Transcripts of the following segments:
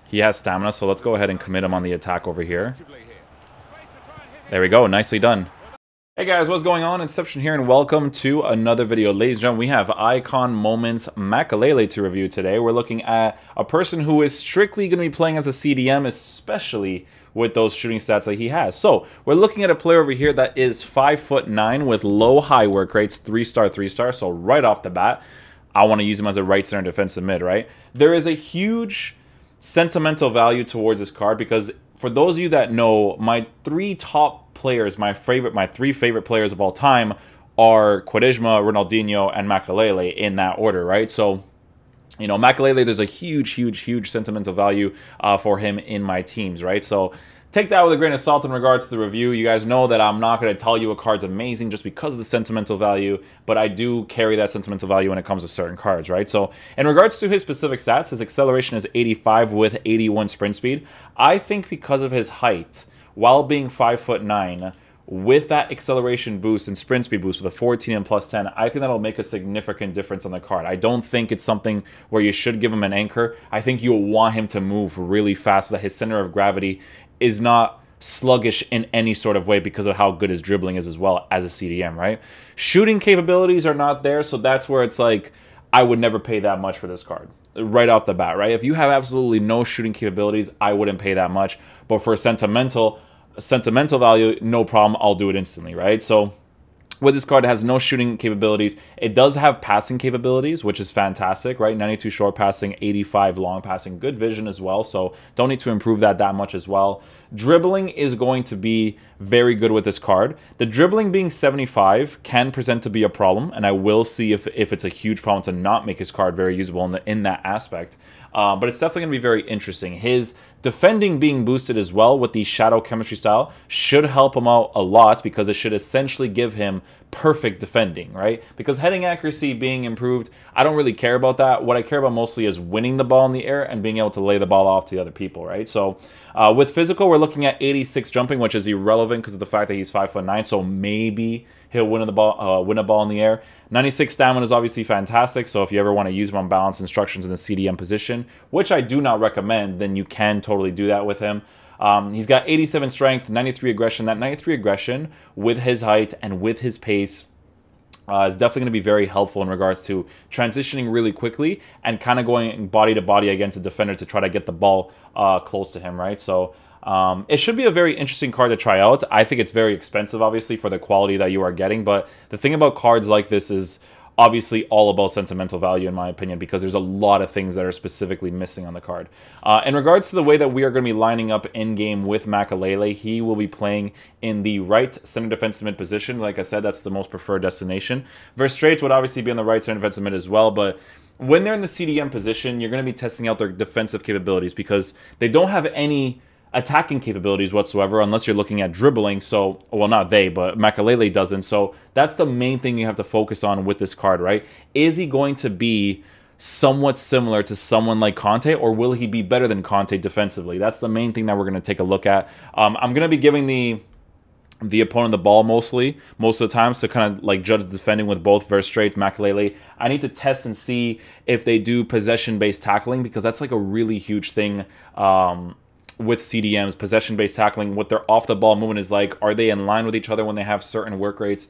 He has stamina, so let's go ahead and commit him on the attack over here. There we go, nicely done. Hey guys, what's going on? Inception here, and welcome to another video. Ladies and gentlemen, we have Icon Moments Makelele to review today. We're looking at a person who is strictly going to be playing as a CDM, especially with those shooting stats that he has. So, we're looking at a player over here that is 5'9" with low high work rates, 3-star, 3-star. So, right off the bat, I want to use him as a right center defensive mid, right? There is a huge sentimental value towards this card because for those of you that know, my three top players, my three favorite players of all time are COUTINHO, Ronaldinho, and Makelele in that order, right? So, you know, Makelele, there's a huge sentimental value for him in my teams, right? So take that with a grain of salt in regards to the review. You guys know that I'm not going to tell you a card's amazing just because of the sentimental value, but I do carry that sentimental value when it comes to certain cards, right? So in regards to his specific stats, his acceleration is 85 with 81 sprint speed. I think because of his height, while being 5'9", with that acceleration boost and sprint speed boost with a 14 and plus 10, I think that'll make a significant difference on the card. I don't think it's something where you should give him an anchor. I think you'll want him to move really fast so that his center of gravity is not sluggish in any sort of way because of how good his dribbling is as well as a CDM, right? Shooting capabilities are not there, so that's where it's like, I would never pay that much for this card. Right off the bat, right? If you have absolutely no shooting capabilities, I wouldn't pay that much. But for sentimental value, no problem, I'll do it instantly, right? So with this card, it has no shooting capabilities. It does have passing capabilities, which is fantastic, right? 92 short passing, 85 long passing, good vision as well, so don't need to improve that much as well. Dribbling is going to be very good with this card. The dribbling being 75 can present to be a problem, and I will see if it's a huge problem to not make his card very usable in that aspect. But it's definitely going to be very interesting. His defending being boosted as well with the shadow chemistry style should help him out a lot because it should essentially give him perfect defending, right? Because heading accuracy being improved, I don't really care about that. What I care about mostly is winning the ball in the air and being able to lay the ball off to the other people, right? So with physical, we're looking at 86 jumping, which is irrelevant because of the fact that he's 5'9", so maybe he'll win a ball in the air. 96 stamina is obviously fantastic, so if you ever want to use him on balance instructions in the CDM position, which I do not recommend, then you can totally do that with him. He's got 87 strength, 93 aggression. That 93 aggression with his height and with his pace is definitely going to be very helpful in regards to transitioning really quickly and kind of going body to body against a defender to try to get the ball close to him, right? So it should be a very interesting card to try out. I think it's very expensive, obviously, for the quality that you are getting, but the thing about cards like this is obviously all about sentimental value, in my opinion, because there's a lot of things that are specifically missing on the card. In regards to the way that we are going to be lining up in-game with Makelele, he will be playing in the right center defensive mid position. Like I said, that's the most preferred destination. Verstraete would obviously be on the right center defensive mid as well, but when they're in the CDM position, you're going to be testing out their defensive capabilities because they don't have any attacking capabilities whatsoever unless you're looking at dribbling. So, well, not they, but Makelele doesn't. So that's the main thing you have to focus on with this card, right? Is he going to be somewhat similar to someone like Conte, or will he be better than Conte defensively? That's the main thing that we're going to take a look at. I'm going to be giving the opponent the ball most of the time, so kind of like judge the defending with both Verstraete, Makelele. I need to test and see if they do possession-based tackling because that's like a really huge thing with CDMs, possession-based tackling, what their off-the-ball movement is like. Are they in line with each other when they have certain work rates?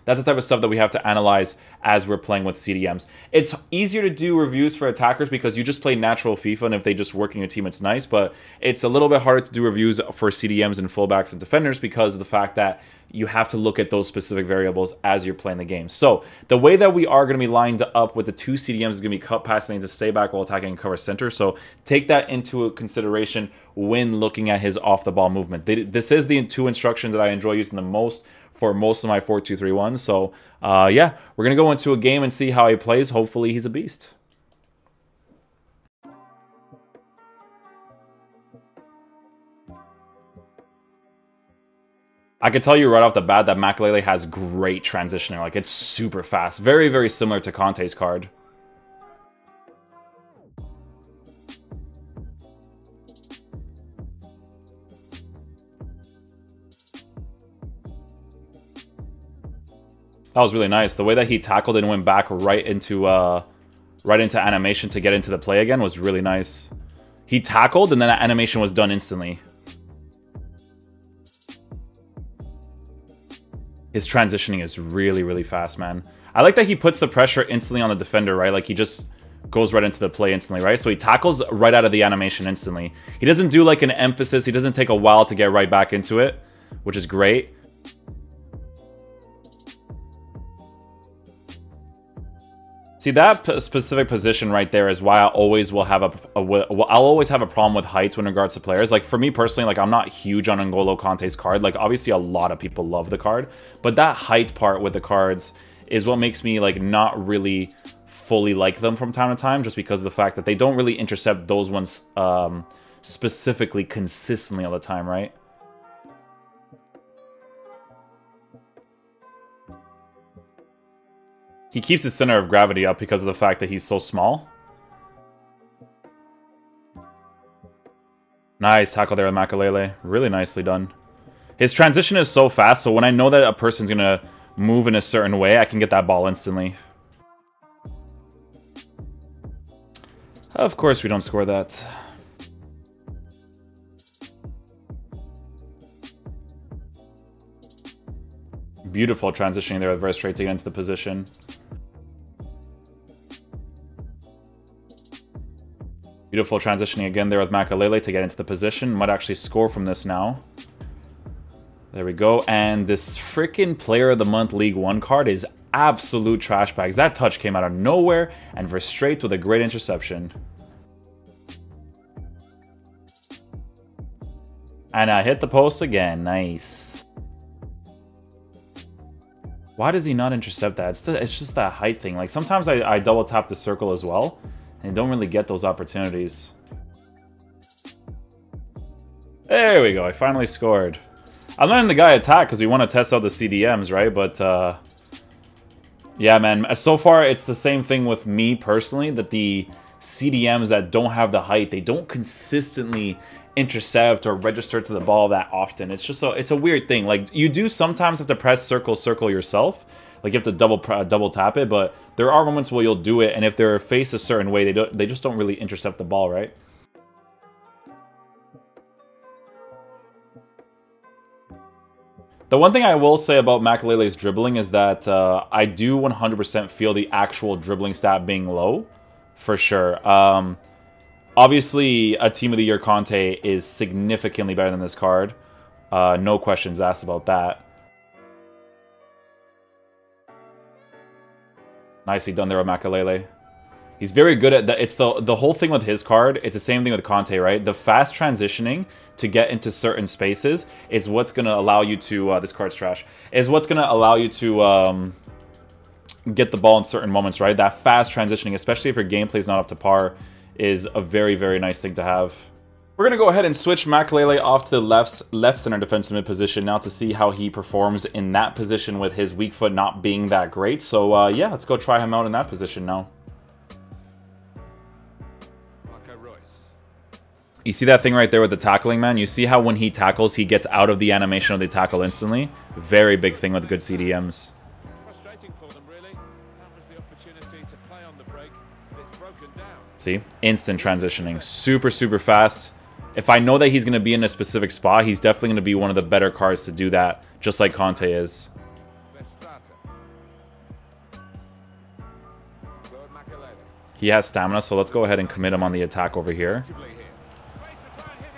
That's the type of stuff that we have to analyze as we're playing with CDMs. It's easier to do reviews for attackers because you just play natural FIFA, and if they just work in your team, it's nice, but it's a little bit harder to do reviews for CDMs and fullbacks and defenders because of the fact that you have to look at those specific variables as you're playing the game. So the way that we are going to be lined up with the two CDMs is going to be cut passing to stay back while attacking and cover center. So take that into consideration when looking at his off-the-ball movement. This is the two instructions that I enjoy using the most for most of my 4-2-3-1s. So yeah, we're going to go into a game and see how he plays. Hopefully he's a beast. I can tell you right off the bat that Makelele has great transitioning. Like, it's super fast. Very, very similar to Conte's card. That was really nice. The way that he tackled and went back right into animation to get into the play again was really nice. He tackled and then that animation was done instantly. His transitioning is really, really fast, man. I like that he puts the pressure instantly on the defender, right? Like, he just goes right into the play instantly, right? So he tackles right out of the animation instantly. He doesn't do, like, an emphasis. He doesn't take a while to get right back into it, which is great. See, that specific position right there is why I always will have I'll always have a problem with heights when regards to players. Like, for me personally, like, I'm not huge on N'Golo Kante's card. Like, obviously a lot of people love the card, but that height part with the cards is what makes me, like, not really fully like them from time to time, just because of the fact that they don't really intercept those ones specifically consistently all the time, right? He keeps his center of gravity up because of the fact that he's so small. Nice tackle there with Makelele. Really nicely done. His transition is so fast, so when I know that a person's going to move in a certain way, I can get that ball instantly. Of course we don't score that. Beautiful transitioning there with Verse straight to get into the position. Beautiful transitioning again there with Makelele to get into the position. Might actually score from this now. There we go. And this freaking Player of the Month League 1 card is absolute trash bags. That touch came out of nowhere and Verse straight with a great interception. And I hit the post again. Nice. Why does he not intercept that? It's just that height thing. Like, sometimes I double tap the circle as well, and don't really get those opportunities. There we go. I finally scored. I'm letting the guy attack because we want to test out the CDMs, right? But, yeah, man. So far, it's the same thing with me personally, that the CDMs that don't have the height, they don't consistently intercept or register to the ball that often. It's just it's a weird thing. Like, you do sometimes have to press circle yourself. Like, you have to double tap it, but there are moments where you'll do it, and if they're faced a certain way, they just don't really intercept the ball, right? The one thing I will say about Makelele's dribbling is that I do 100% feel the actual dribbling stat being low, for sure. Obviously, a Team of the Year Conte is significantly better than this card. No questions asked about that. Nicely done there with Makelele. He's very good at that. It's the whole thing with his card. It's the same thing with Conte, right? The fast transitioning to get into certain spaces is what's going to allow you to... this card's trash. Is what's going to allow you to get the ball in certain moments, right? That fast transitioning, especially if your gameplay is not up to par, is a very, very nice thing to have. We're going to go ahead and switch Makelele off to the left center defensive mid position now to see how he performs in that position with his weak foot not being that great. So, yeah, let's go try him out in that position now. You see that thing right there with the tackling, man? You see how when he tackles, he gets out of the animation of the tackle instantly? Very big thing with good CDMs. See? Instant transitioning. Super, super fast. If I know that he's going to be in a specific spot, he's definitely going to be one of the better cards to do that, just like Conte is. He has stamina, so let's go ahead and commit him on the attack over here.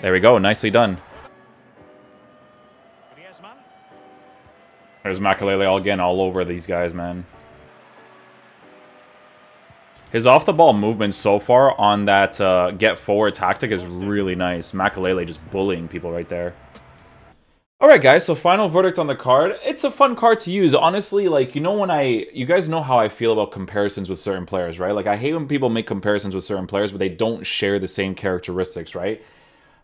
There we go. Nicely done. There's Makelele again all over these guys, man. His off-the-ball movement so far on that get-forward tactic is really nice. Makelele just bullying people right there. Alright guys, so final verdict on the card. It's a fun card to use. Honestly, like, you know when you guys know how I feel about comparisons with certain players, right? Like, I hate when people make comparisons with certain players, but they don't share the same characteristics, right?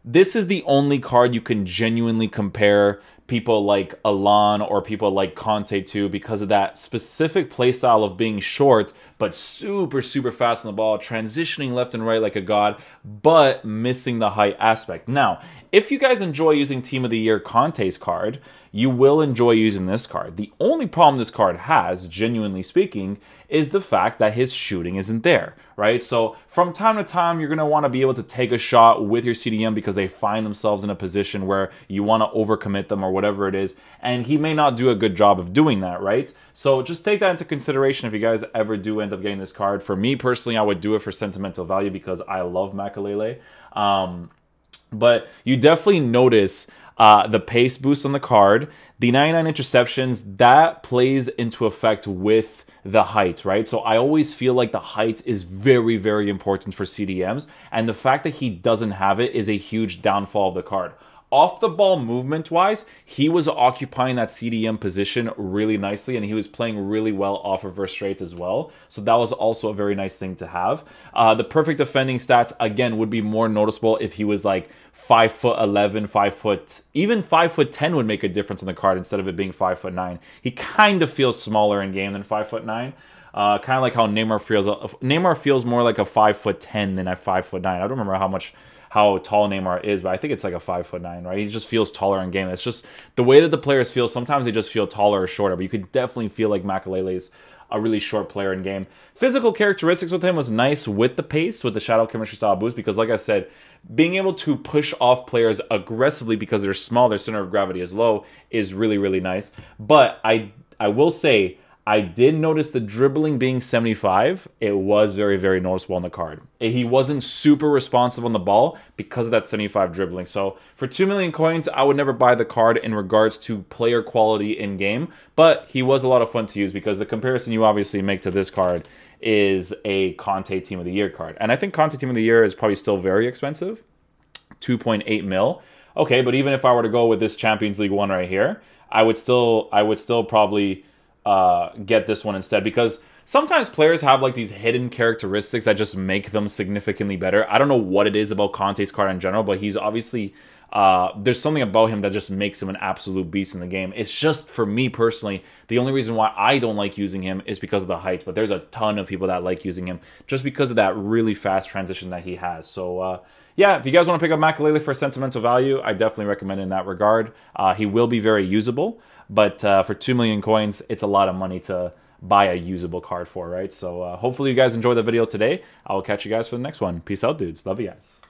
This is the only card you can genuinely compare people like Alan or people like Conte to because of that specific playstyle of being short, but super, super fast on the ball, transitioning left and right like a god, but missing the height aspect. Now, if you guys enjoy using Team of the Year Conte's card, you will enjoy using this card. The only problem this card has, genuinely speaking, is the fact that his shooting isn't there, right? So from time to time, you're going to want to be able to take a shot with your CDM because they find themselves in a position where you want to overcommit them or whatever it is, and he may not do a good job of doing that, right? So just take that into consideration if you guys ever do end up getting this card. For me personally, I would do it for sentimental value because I love Makelele. But you definitely notice the pace boost on the card, the 99 interceptions, that plays into effect with the height, right? So I always feel like the height is very, very important for CDMs, and the fact that he doesn't have it is a huge downfall of the card. Off the ball movement wise, he was occupying that CDM position really nicely, and he was playing really well off reverse straight as well. So that was also a very nice thing to have. The perfect defending stats, again, would be more noticeable if he was like 5'11", even 5'10" would make a difference in the card instead of it being 5'9". He kind of feels smaller in game than 5'9". Kind of like how Neymar feels. Neymar feels more like a 5'10" than a 5'9". I don't remember how tall Neymar is, but I think it's like a 5'9", right? He just feels taller in game. It's just the way that the players feel. Sometimes they just feel taller or shorter, but you could definitely feel like Makelele's a really short player in game. Physical characteristics with him was nice with the pace, with the shadow chemistry style boost, because like I said, being able to push off players aggressively because they're small, their center of gravity is low, is really, really nice. But I will say, I did notice the dribbling being 75. It was very, very noticeable on the card. He wasn't super responsive on the ball because of that 75 dribbling. So for 2 million coins, I would never buy the card in regards to player quality in game, but he was a lot of fun to use because the comparison you obviously make to this card is a Conte Team of the Year card. And I think Conte Team of the Year is probably still very expensive, 2.8 mil. Okay, but even if I were to go with this Champions League one right here, I would still probably get this one instead, because sometimes players have like these hidden characteristics that just make them significantly better. I don't know what it is about Conte's card in general, but he's obviously there's something about him that just makes him an absolute beast in the game. It's just, for me personally, the only reason why I don't like using him is because of the height, but there's a ton of people that like using him just because of that really fast transition that he has. So yeah, if you guys want to pick up Makelele for sentimental value, I definitely recommend in that regard. He will be very usable, but for 2 million coins, it's a lot of money to buy a usable card for, right? So hopefully you guys enjoyed the video today. I will catch you guys for the next one. Peace out, dudes. Love you guys.